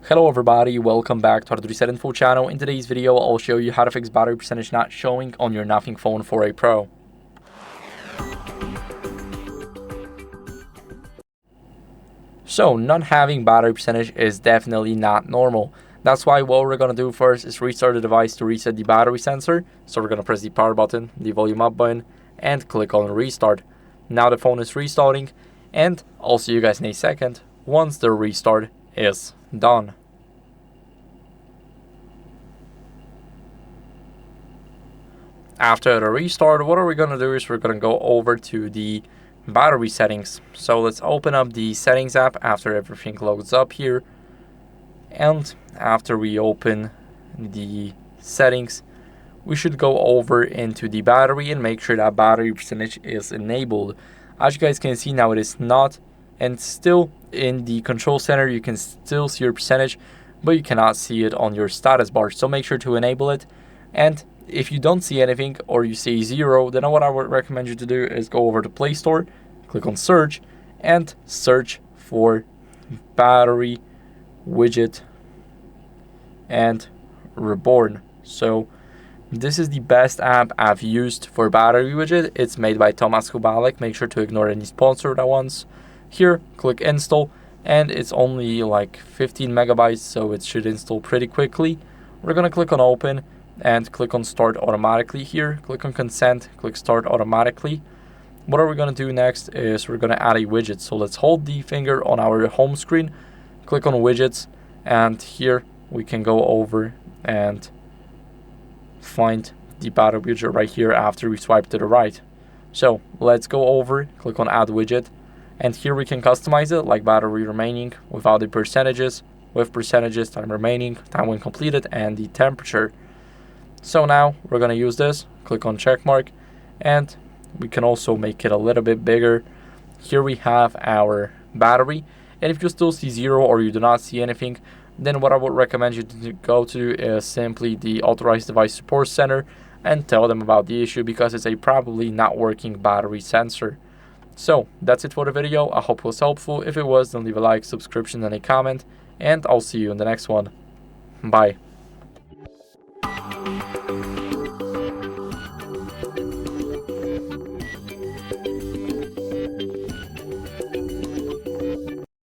Hello everybody, welcome back to HardReset.Info channel. In today's video, I'll show you how to fix battery percentage not showing on your Nothing Phone 4a Pro. So, not having battery percentage is definitely not normal. That's why what we're going to do first is restart the device to reset the battery sensor. So we're going to press the power button, the volume up button, and click on restart. Now the phone is restarting, and I'll see you guys in a second once the restart is done. After the restart, what are we going to do is we're going to go over to the battery settings. So let's open up the settings app after everything loads up here. And after we open the settings, we should go over into the battery and make sure that battery percentage is enabled. As you guys can see now, it is not, and still in the control center you can still see your percentage, but you cannot see it on your status bar. So make sure to enable it. And if you don't see anything or you see 0, then what I would recommend you to do is go over to Play Store, click on search, and search for Battery Widget and Reborn. So this is the best app I've used for Battery Widget. It's made by Thomas Kubalik. Make sure to ignore any sponsored ones. Here, click install, and it's only like 15 megabytes, so it should install pretty quickly. We're gonna click on open and click on start automatically here. Click on consent, click start automatically. What are we gonna do next is we're gonna add a widget. So let's hold the finger on our home screen, click on widgets, and here we can go over and find the battery widget right here after we swipe to the right. So let's go over, click on add widget, and here we can customize it like battery remaining without the percentages, with percentages, time remaining, time when completed, and the temperature. So now we're going to use this, click on check mark, and we can also make it a little bit bigger. Here we have our battery, and if you still see 0 or you do not see anything, then what I would recommend you to go to is simply the authorized device support center and tell them about the issue, because it's a probably not working battery sensor. So that's it for the video. I hope it was helpful. If it was, then leave a like, subscription, and a comment, and I'll see you in the next one. Bye.